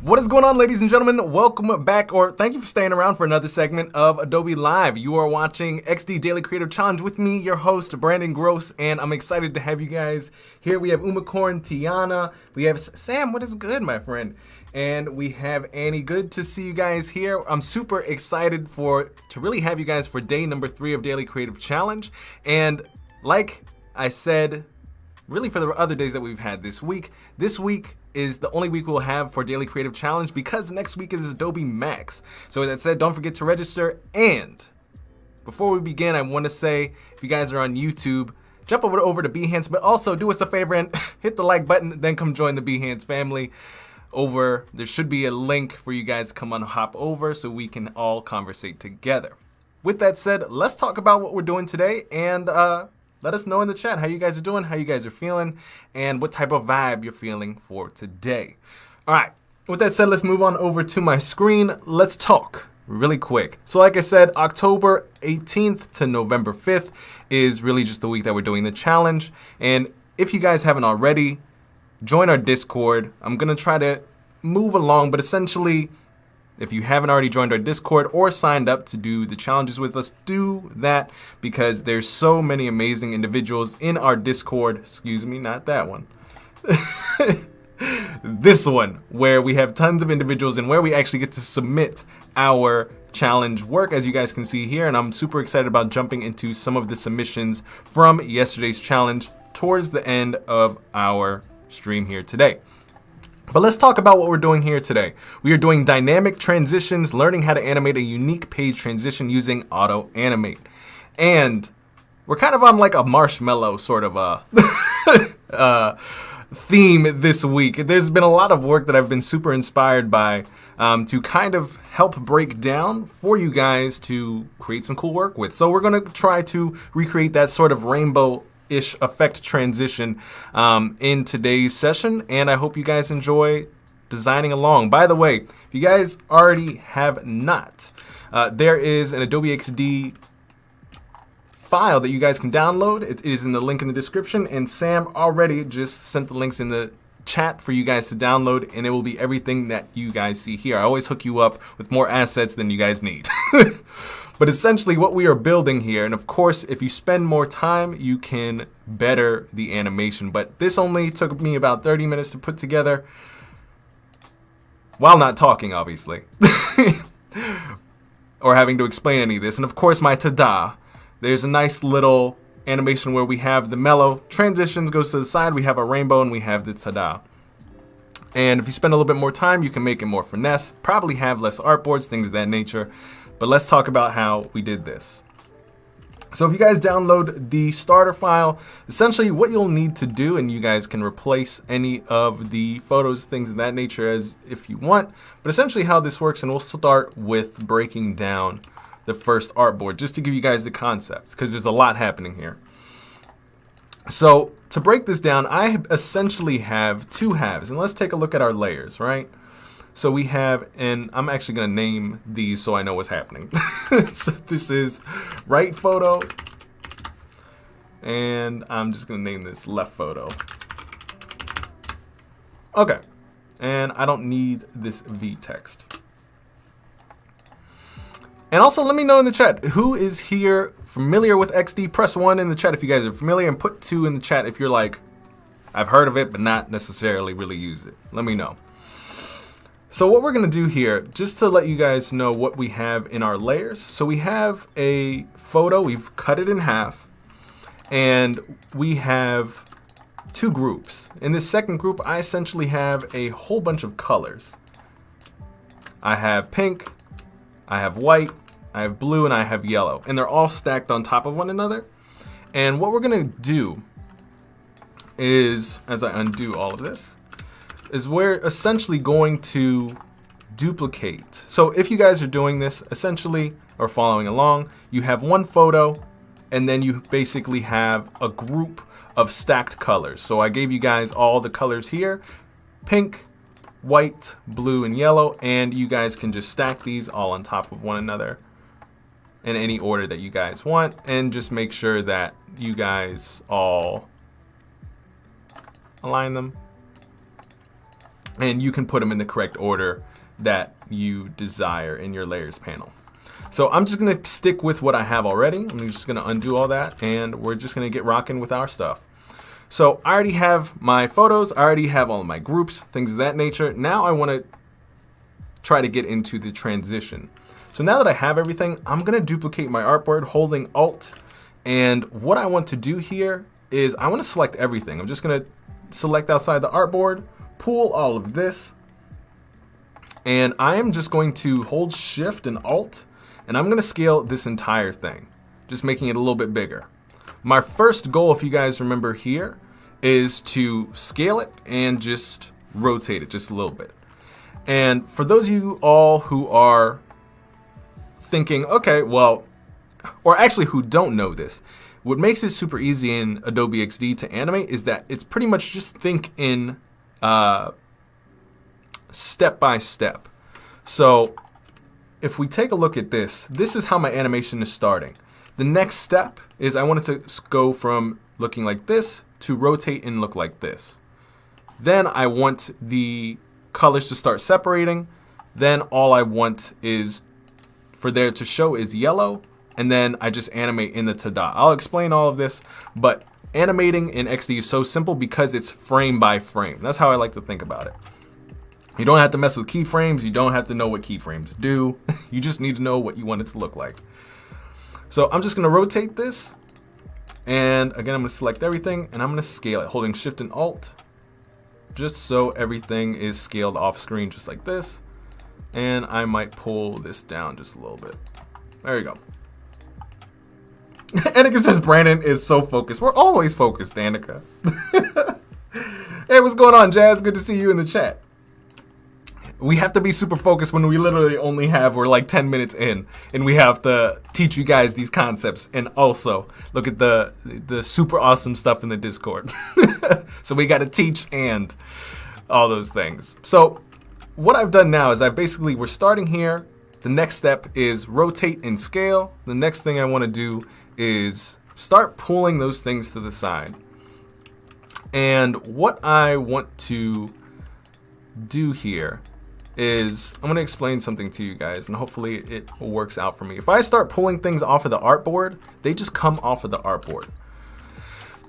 What is going on, ladies and gentlemen? Welcome back, or thank you for staying around for another segment of Adobe Live. You are watching XD Daily Creative Challenge with me, your host, Brandon Groce, and I'm excited to have you guys here. We have Umacorn, Tiana, we have Sam, what is good, my friend? And we have Annie. Good to see you guys here. I'm super excited to really have you guys for day number 3 of Daily Creative Challenge. And like I said, really for the other days that we've had this week is the only week we'll have for Daily Creative Challenge because next week is Adobe Max. So with that said, don't forget to register. And before we begin, I want to say, if you guys are on YouTube, jump over to Behance, but also do us a favor and hit the like button, then come join the Behance family. There should be a link for you guys to come on, hop over so we can all conversate together. With that said, let's talk about what we're doing today, and let us know in the chat how you guys are doing, how you guys are feeling, and what type of vibe you're feeling for today. All right, with that said, let's move on over to my screen. Let's talk really quick. So like I said, October 18th to November 5th is really just the week that we're doing the challenge. And if you guys haven't already, join our Discord. I'm going to try to move along, but essentially, if you haven't already joined our Discord or signed up to do the challenges with us, do that because there's so many amazing individuals in our Discord. Excuse me, not that one. This one, where we have tons of individuals and where we actually get to submit our challenge work, as you guys can see here. And I'm super excited about jumping into some of the submissions from yesterday's challenge towards the end of our stream here today. But let's talk about what we're doing here today. We are doing dynamic transitions, learning how to animate a unique page transition using Auto-Animate. And we're kind of on like a marshmallow sort of a theme this week. There's been a lot of work that I've been super inspired by to kind of help break down for you guys to create some cool work with. So we're going to try to recreate that sort of rainbow-ish effect transition in today's session, and I hope you guys enjoy designing along. By the way, if you guys already have not, there is an Adobe XD file that you guys can download. It is in the link in the description, and Sam already just sent the links in the chat for you guys to download, and it will be everything that you guys see here. I always hook you up with more assets than you guys need. But essentially what we are building here, and of course, if you spend more time, you can better the animation. But this only took me about 30 minutes to put together while not talking, obviously, or having to explain any of this. And of course, my ta-da. There's a nice little animation where we have the mellow transitions goes to the side, we have a rainbow, and we have the ta-da. And if you spend a little bit more time, you can make it more finesse, probably have less artboards, things of that nature. But let's talk about how we did this. So if you guys download the starter file, essentially what you'll need to do, and you guys can replace any of the photos, things of that nature as if you want, but essentially how this works, and we'll start with breaking down the first artboard just to give you guys the concepts because there's a lot happening here. So to break this down, I essentially have two halves, and let's take a look at our layers, right? So we have, and I'm actually going to name these so I know what's happening. So this is right photo, and I'm just going to name this left photo. Okay, and I don't need this V text. And also let me know in the chat, who is here familiar with XD? Press 1 in the chat if you guys are familiar, and put 2 in the chat if you're like, I've heard of it, but not necessarily really used it. Let me know. So what we're going to do here, just to let you guys know what we have in our layers. So we have a photo, we've cut it in half, and we have 2 groups. In this second group, I essentially have a whole bunch of colors. I have pink, I have white, I have blue, and I have yellow. And they're all stacked on top of one another. And what we're going to do is, as I undo all of this, is we're essentially going to duplicate. So if you guys are doing this essentially or following along, you have one photo and then you basically have a group of stacked colors. So I gave you guys all the colors here, pink, white, blue, and yellow, and you guys can just stack these all on top of one another in any order that you guys want, and just make sure that you guys all align them and you can put them in the correct order that you desire in your layers panel. So I'm just gonna stick with what I have already. I'm just gonna undo all that, and we're just gonna get rocking with our stuff. So I already have my photos, I already have all of my groups, things of that nature. Now I wanna try to get into the transition. So now that I have everything, I'm gonna duplicate my artboard holding Alt. And what I want to do here is I wanna select everything. I'm just gonna select outside the artboard, pull all of this, and I am just going to hold Shift and Alt, and I'm gonna scale this entire thing, just making it a little bit bigger. My first goal, if you guys remember here, is to scale it and just rotate it just a little bit. And for those of you all who are thinking, okay, well, or actually who don't know this, what makes it super easy in Adobe XD to animate is that it's pretty much just think in step by step. So if we take a look at this, this is how my animation is starting. The next step is I want it to go from looking like this to rotate and look like this. Then I want the colors to start separating. Then all I want is for there to show is yellow, and then I just animate in the tada. I'll explain all of this, but animating in XD is so simple because it's frame by frame. That's how I like to think about it. You don't have to mess with keyframes. You don't have to know what keyframes do. You just need to know what you want it to look like. So I'm just gonna rotate this, and again, I'm gonna select everything, and I'm gonna scale it, holding Shift and Alt, just so everything is scaled off screen, just like this. And I might pull this down just a little bit. There you go. Annika says Brandon is so focused. We're always focused, Annika. Hey, what's going on, Jazz? Good to see you in the chat. We have to be super focused when we literally only have, we're like 10 minutes in, and we have to teach you guys these concepts and also look at the super awesome stuff in the Discord. So we got to teach and all those things. So what I've done now is we're starting here. The next step is rotate and scale. The next thing I want to do is start pulling those things to the side. And what I want to do here is I'm going to explain something to you guys, and hopefully it works out for me. If I start pulling things off of the artboard, they just come off of the artboard.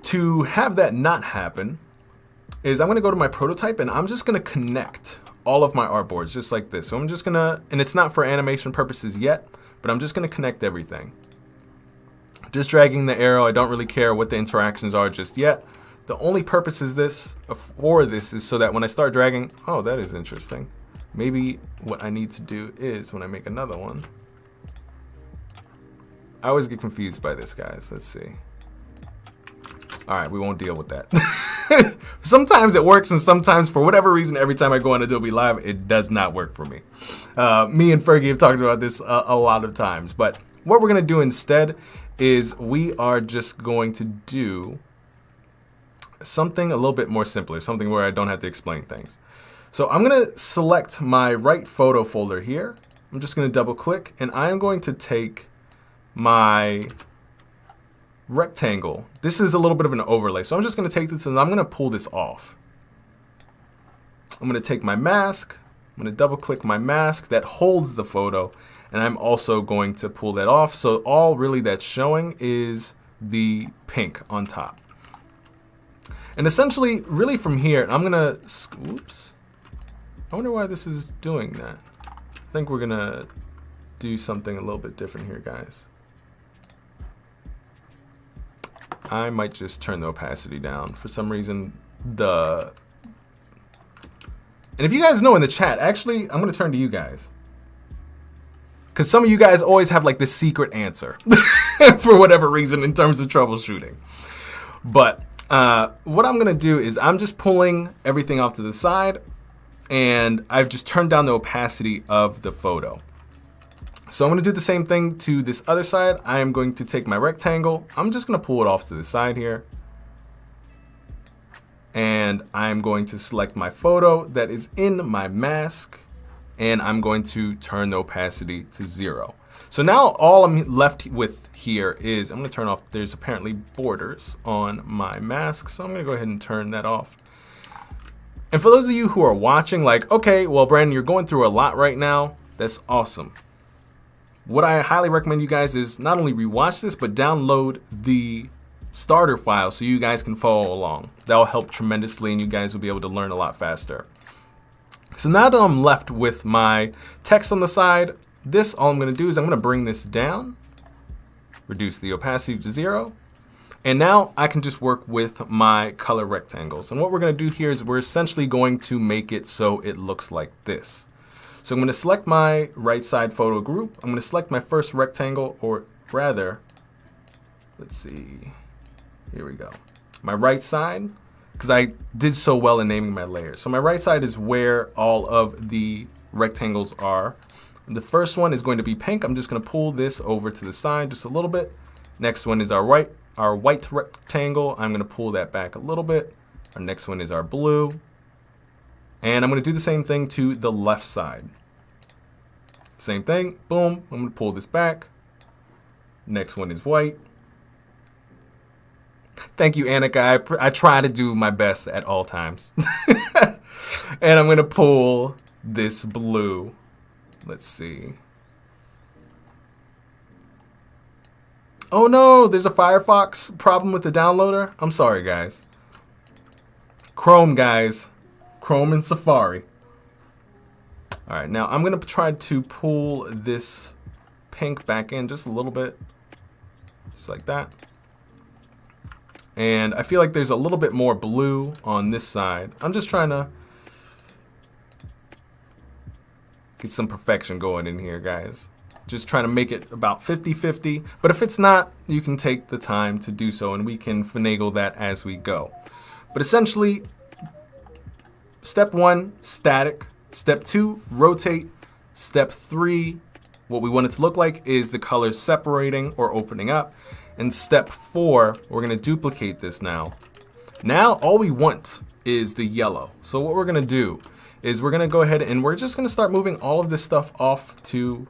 To have that not happen is I'm going to go to my prototype, and I'm just going to connect all of my artboards just like this. So I'm just going to, and it's not for animation purposes yet, but I'm just going to connect everything. Just dragging the arrow. I don't really care what the interactions are just yet. The only purpose is for this is so that when I start dragging, oh, that is interesting. Maybe what I need to do is when I make another one, I always get confused by this, guys. Let's see. All right, we won't deal with that. Sometimes it works, and sometimes for whatever reason, every time I go on Adobe Live, it does not work for me. Me and Fergie have talked about this a lot of times, but what we're gonna do instead is we are just going to do something a little bit more simpler, something where I don't have to explain things. So I'm going to select my right photo folder here. I'm just going to double click, and I'm going to take my rectangle. This is a little bit of an overlay. So I'm just going to take this and I'm going to pull this off. I'm going to take my mask. I'm going to double click my mask that holds the photo, and I'm also going to pull that off. So all really that's showing is the pink on top. And essentially, really from here, I'm going to, oops. I wonder why this is doing that. I think we're gonna do something a little bit different here, guys. I might just turn the opacity down. For some reason, and if you guys know in the chat, actually, I'm gonna turn to you guys. Because some of you guys always have like this secret answer for whatever reason in terms of troubleshooting. But what I'm gonna do is I'm just pulling everything off to the side, and I've just turned down the opacity of the photo. So I'm gonna do the same thing to this other side. I am going to take my rectangle. I'm just gonna pull it off to the side here. And I'm going to select my photo that is in my mask, and I'm going to turn the opacity to 0. So now all I'm left with here is, I'm gonna turn off, there's apparently borders on my mask, so I'm gonna go ahead and turn that off. And for those of you who are watching, like, okay, well, Brandon, you're going through a lot right now. That's awesome. What I highly recommend you guys is not only rewatch this, but download the starter file so you guys can follow along. That'll help tremendously and you guys will be able to learn a lot faster. So now that I'm left with my text on the side, all I'm going to do is I'm going to bring this down, reduce the opacity to 0. And now I can just work with my color rectangles. And what we're going to do here is we're essentially going to make it so it looks like this. So I'm going to select my right side photo group. I'm going to select my first rectangle, or rather, let's see, here we go. My right side, because I did so well in naming my layers. So my right side is where all of the rectangles are. The first one is going to be pink. I'm just going to pull this over to the side just a little bit. Next one is our white rectangle. I'm going to pull that back a little bit. Our next one is our blue. And I'm going to do the same thing to the left side. Same thing, boom, I'm going to pull this back. Next one is white. Thank you, Annika. I try to do my best at all times. And I'm going to pull this blue. Let's see. Oh no, there's a Firefox problem with the downloader. I'm sorry, guys. Chrome, guys. Chrome and Safari. All right, now I'm going to try to pull this pink back in just a little bit. Just like that. And I feel like there's a little bit more blue on this side. I'm just trying to get some perfection going in here, guys. Just trying to make it about 50-50. But if it's not, you can take the time to do so, and we can finagle that as we go. But essentially, step 1, static. Step 2, rotate. Step 3, what we want it to look like is the colors separating or opening up. And step 4, we're going to duplicate this now. Now, all we want is the yellow. So what we're going to do is we're going to go ahead and we're just going to start moving all of this stuff off to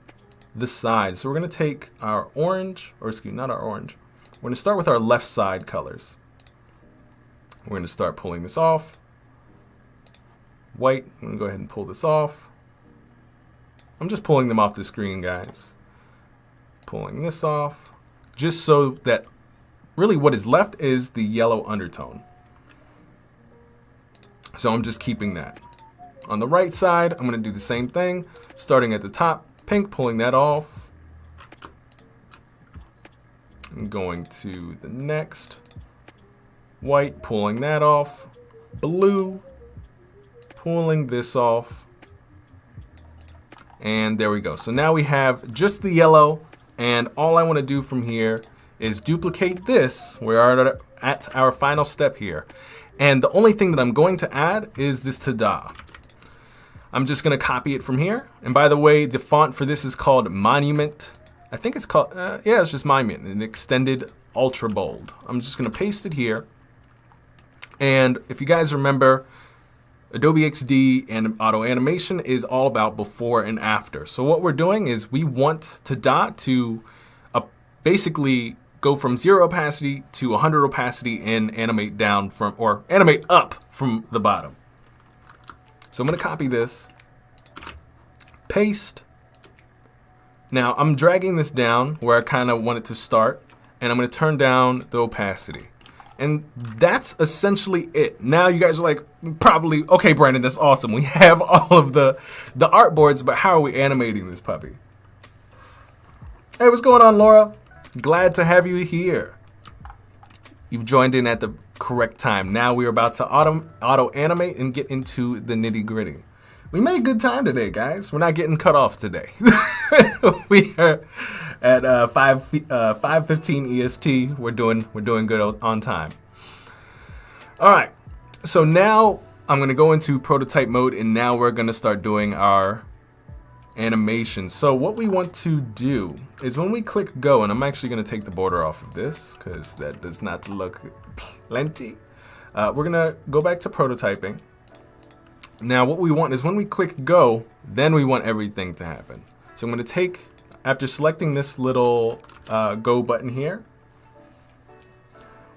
the side. So we're going to take our orange, or excuse me, not our orange. We're going to start with our left side colors. We're going to start pulling this off. White, I'm going to go ahead and pull this off. I'm just pulling them off the screen, guys. Pulling this off, just so that really what is left is the yellow undertone. So I'm just keeping that. On the right side, I'm going to do the same thing, starting at the top, pink, pulling that off. I'm going to the next. White, pulling that off. Blue, pulling this off. And there we go. So now we have just the yellow, and all I want to do from here is duplicate this. We are at our final step here. And the only thing that I'm going to add is this ta-da. I'm just going to copy it from here. And by the way, the font for this is called Monument. I think it's called, yeah, it's just Monument, an extended ultra bold. I'm just going to paste it here. And if you guys remember, Adobe XD and Auto-Animation is all about before and after. So what we're doing is we want ta-da to basically go from 0 opacity to 100 opacity and animate down from, or animate up from the bottom. So I'm going to copy this, paste. Now I'm dragging this down where I kind of want it to start, and I'm going to turn down the opacity. And that's essentially it. Now you guys are like, probably, okay, Brandon, that's awesome. We have all of the artboards, but how are we animating this puppy? Hey, what's going on, Laura? Glad to have you here. You've joined in at the correct time. Now we're about to auto-animate and get into the nitty-gritty. We made good time today, guys. We're not getting cut off today. We are at 5:15 EST. We're doing good on time. All right. So now I'm going to go into prototype mode, and now we're going to start doing our animation. So what we want to do is when we click go, and I'm actually going to take the border off of this because that does not look plenty. We're going to go back to prototyping. Now what we want is when we click go, then we want everything to happen. So I'm going to take, after selecting this little go button here,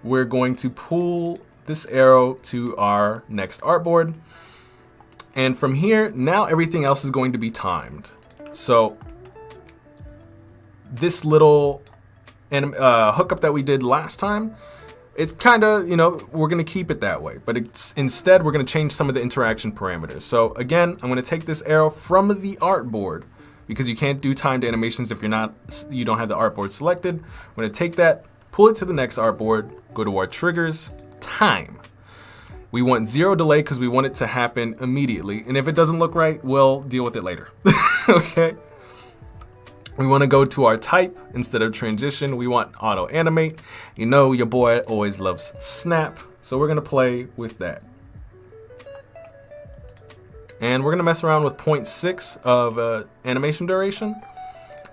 we're going to pull this arrow to our next artboard. And from here, now everything else is going to be timed. So this little hookup that we did last time, it's kind of, you know, we're going to keep it that way. But instead, we're going to change some of the interaction parameters. So again, I'm going to take this arrow from the artboard, because you can't do timed animations if you don't have the artboard selected. I'm going to take that, pull it to the next artboard, go to our triggers, time. We want 0 delay because we want it to happen immediately. And if it doesn't look right, we'll deal with it later. Okay. We want to go to our type instead of transition. We want Auto-Animate. You know your boy always loves snap. So we're going to play with that. And we're going to mess around with 0.6 of animation duration.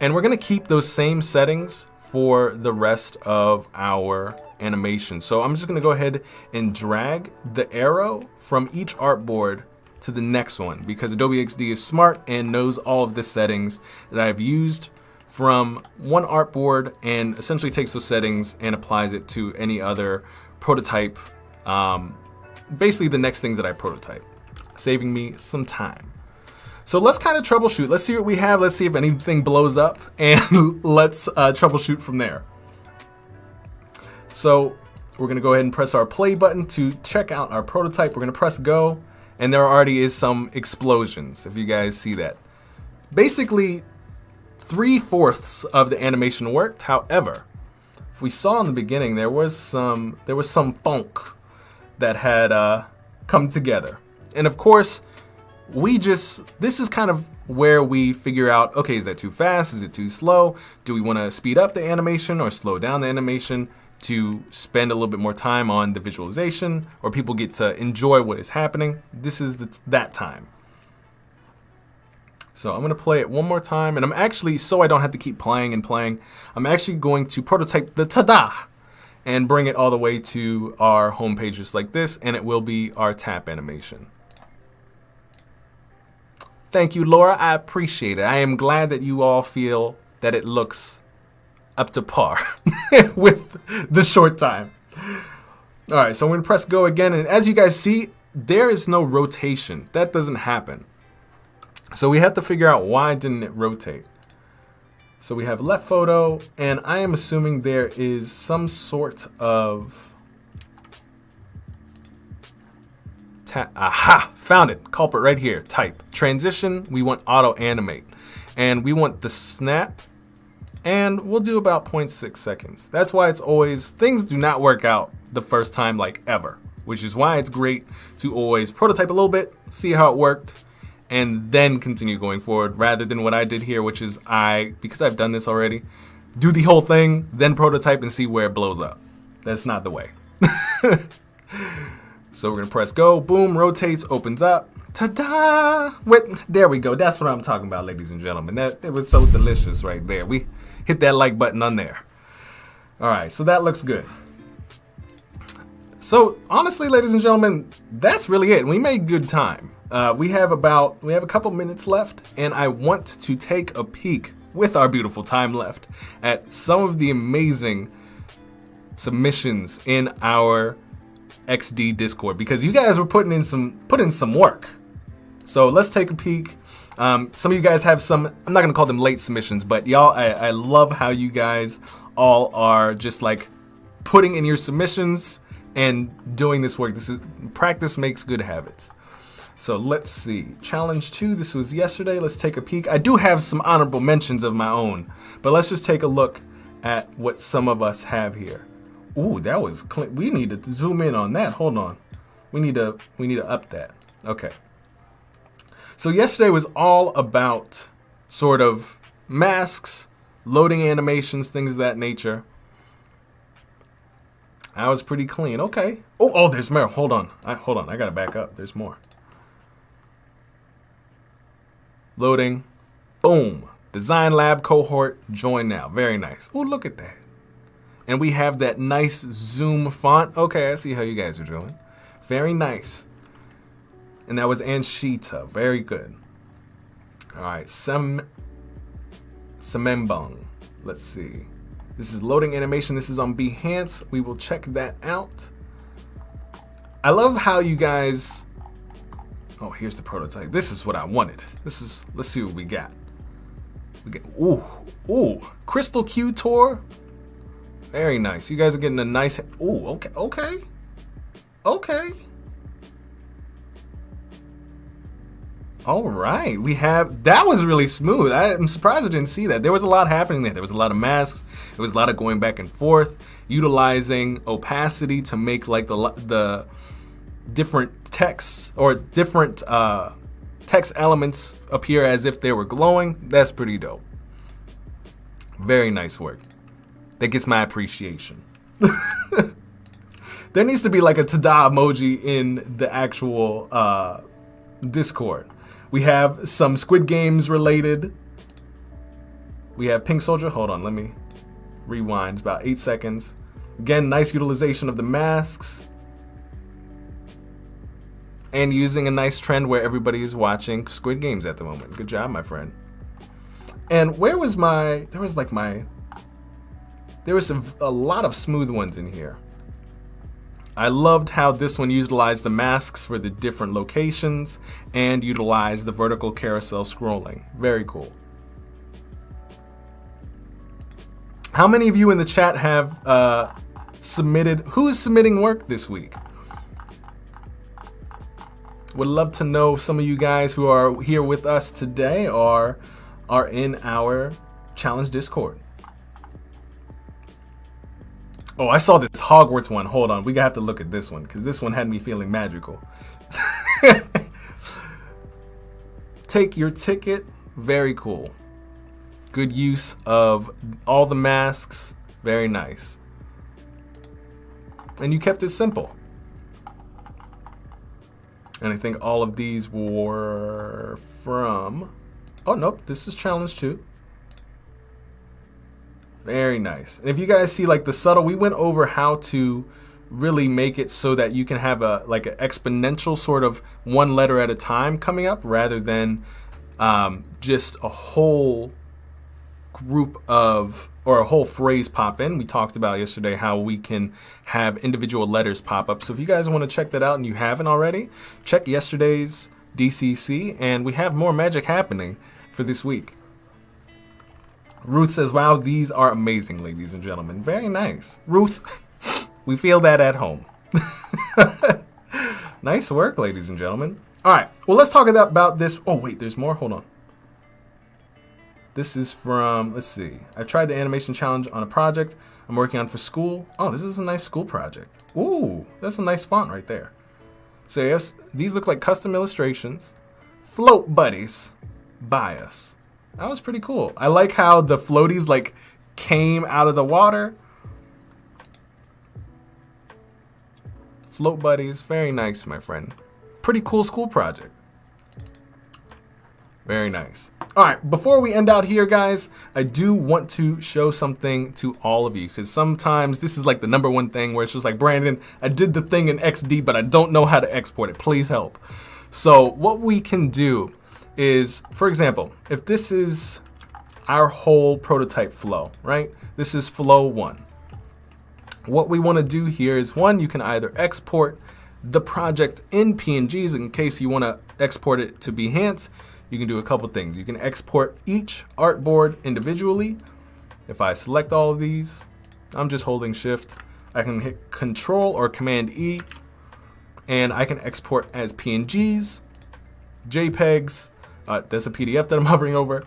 And we're going to keep those same settings for the rest of our animation. So I'm just going to go ahead and drag the arrow from each artboard to the next one, because Adobe XD is smart and knows all of the settings that I've used from one artboard, and essentially takes those settings and applies it to any other prototype, basically the next things that I prototype, saving me some time. So let's kind of troubleshoot. Let's see what we have. Let's see if anything blows up, and let's troubleshoot from there. So we're going to go ahead and press our play button to check out our prototype. We're going to press go, and there already is some explosions, if you guys see that. Basically, 3/4 of the animation worked. However, if we saw in the beginning, there was some funk that had come together. And of course, this is kind of where we figure out, okay, is that too fast? Is it too slow? Do we want to speed up the animation or slow down the animation to spend a little bit more time on the visualization, or people get to enjoy what is happening? This is that time. So I'm going to play it one more time, and I'm actually, so I don't have to keep playing and playing, I'm actually going to prototype the ta-da and bring it all the way to our home page just like this, and it will be our tap animation. Thank you, Laura. I appreciate it. I am glad that you all feel that it looks up to par with the short time. All right, so I'm going to press go again, and as you guys see, there is no rotation. That doesn't happen. So we have to figure out why didn't it rotate. So we have left photo, and I am assuming there is some sort of aha, found it. Culprit right here. Type. Transition, we want Auto-Animate. And we want the snap, and we'll do about 0.6 seconds. That's why it's always, things do not work out the first time, like ever, which is why it's great to always prototype a little bit, see how it worked, and then continue going forward, rather than what I did here, which is because I've done this already, do the whole thing, then prototype and see where it blows up. That's not the way. So we're gonna press go, boom, rotates, opens up, ta-da! There we go, that's what I'm talking about, ladies and gentlemen. It was so delicious right there. We hit that like button on there. All right, so that looks good. So honestly, ladies and gentlemen, that's really it. We made good time. We have a couple minutes left, and I want to take a peek with our beautiful time left at some of the amazing submissions in our XD Discord, because you guys were putting in some work. So let's take a peek. Some of you guys have some, I'm not gonna call them late submissions, but y'all, I love how you guys all are just like putting in your submissions and doing this work. Practice makes good habits. So let's see, challenge 2, this was yesterday. Let's take a peek. I do have some honorable mentions of my own, but let's just take a look at what some of us have here. Ooh, that was clean. We need to zoom in on that. Hold on. We need to up that. Okay. So yesterday was all about sort of masks, loading animations, things of that nature. I was pretty clean. Okay. Oh, there's more. Hold on. I gotta back up. There's more. Loading. Boom. Design Lab cohort. Join now. Very nice. Oh, look at that. And we have that nice zoom font. Okay, I see how you guys are doing. Very nice. And that was Anshita. Very good. All right. Samembang. Let's see. This is loading animation. This is on Behance. We will check that out. I love how you guys Oh, here's the prototype. This is what I wanted. Let's see what we got. Ooh, Crystal Q Tour. Very nice. You guys are getting a nice, okay. All right, that was really smooth. I'm surprised I didn't see that. There was a lot happening there. There was a lot of masks. There was a lot of going back and forth, utilizing opacity to make like the different texts or different text elements appear as if they were glowing. That's pretty dope. Very nice work. That gets my appreciation. There needs to be like a ta-da emoji in the actual Discord. We have some Squid Games related. We have Pink Soldier. Hold on, let me rewind. It's about 8 seconds. Again, nice utilization of the masks. And using a nice trend where everybody is watching Squid Games at the moment. Good job, my friend. And where was there was a lot of smooth ones in here. I loved how this one utilized the masks for the different locations and utilized the vertical carousel scrolling. Very cool. How many of you in the chat have who's submitting work this week? Would love to know some of you guys who are here with us today are in our challenge Discord. Oh, I saw this Hogwarts one. Hold on, we have to look at this one because this one had me feeling magical. Take your ticket. Very cool. Good use of all the masks. Very nice. And you kept it simple. And I think all of these were from... Oh, nope, this is challenge 2. Very nice. And if you guys see like the subtle, we went over how to really make it so that you can have an exponential sort of one letter at a time coming up rather than just a whole group of, or a whole phrase pop in. We talked about yesterday how we can have individual letters pop up. So if you guys want to check that out and you haven't already, check yesterday's DCC and we have more magic happening for this week. Ruth says, wow, these are amazing, ladies and gentlemen. Very nice. Ruth, we feel that at home. Nice work, ladies and gentlemen. All right, well, let's talk about this. Oh, wait, there's more. Hold on. This is from, let's see. I tried the animation challenge on a project I'm working on for school. Oh, this is a nice school project. Ooh, that's a nice font right there. So yes, these look like custom illustrations. Float buddies by us. That was pretty cool. I like how the floaties like came out of the water. Float buddies, very nice, my friend. Pretty cool school project. Very nice. All right, before we end out here, guys, I do want to show something to all of you because sometimes this is like the #1 thing where it's just like, Brandon, I did the thing in XD, but I don't know how to export it. Please help. So what we can do is, for example, if this is our whole prototype flow, right? This is flow 1. What we want to do here is, one, you can either export the project in PNGs in case you want to export it to Behance. You can do a couple things. You can export each artboard individually. If I select all of these, I'm just holding Shift. I can hit Control or Command E, and I can export as PNGs, JPEGs. That's a PDF that I'm hovering over.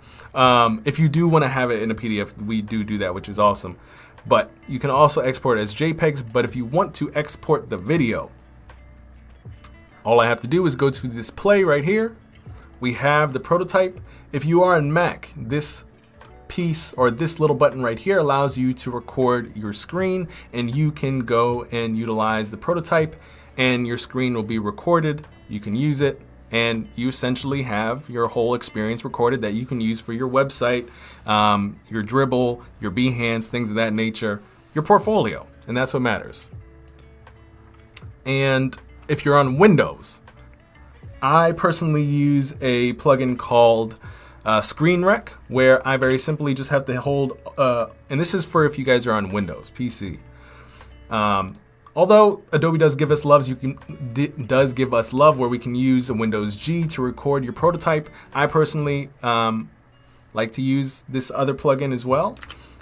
If you do want to have it in a PDF, we do that, which is awesome. But you can also export as JPEGs. But if you want to export the video, all I have to do is go to this play right here. We have the prototype. If you are in Mac, this piece or this little button right here allows you to record your screen, and you can go and utilize the prototype and your screen will be recorded. You can use it and you essentially have your whole experience recorded that you can use for your website, your Dribble, your Behance, things of that nature, your portfolio, and that's what matters. And if you're on Windows, I personally use a plugin called Screen Rec, where I very simply just have to hold, and this is for if you guys are on Windows, PC. Although Adobe does give us love, does give us love where we can use a Windows G to record your prototype. I personally like to use this other plugin as well,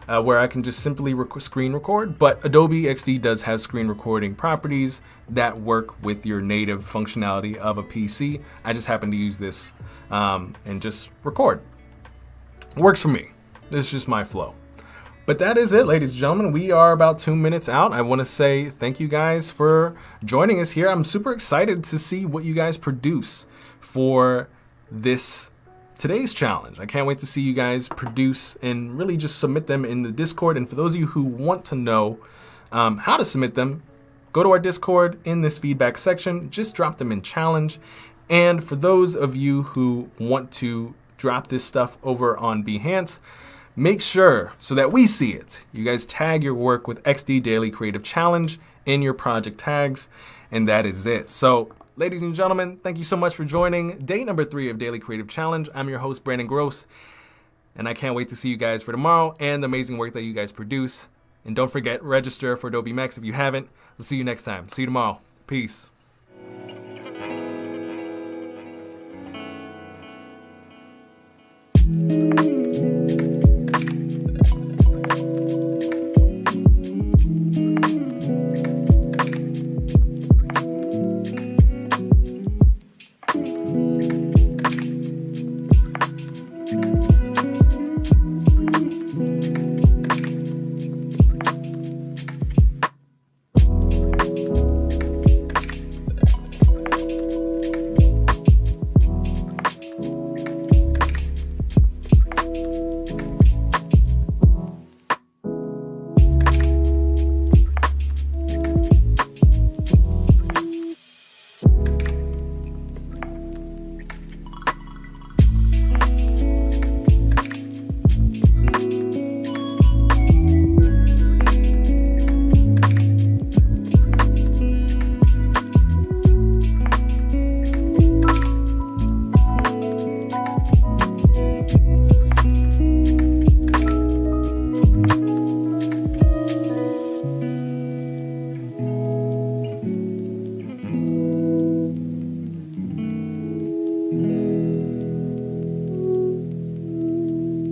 where I can just simply screen record. But Adobe XD does have screen recording properties that work with your native functionality of a PC. I just happen to use this and just record. It works for me. This is just my flow. But that is it, ladies and gentlemen. We are about 2 minutes out. I want to say thank you guys for joining us here. I'm super excited to see what you guys produce for today's challenge. I can't wait to see you guys produce and really just submit them in the Discord. And for those of you who want to know how to submit them, go to our Discord in this feedback section. Just drop them in challenge. And for those of you who want to drop this stuff over on Behance, make sure so that we see it, you guys tag your work with XD Daily Creative Challenge in your project tags, and that is it. So, ladies and gentlemen, thank you so much for joining day number 3 of Daily Creative Challenge. I'm your host, Brandon Groce, and I can't wait to see you guys for tomorrow and the amazing work that you guys produce. And don't forget, register for Adobe Max if you haven't. I'll see you next time. See you tomorrow. Peace.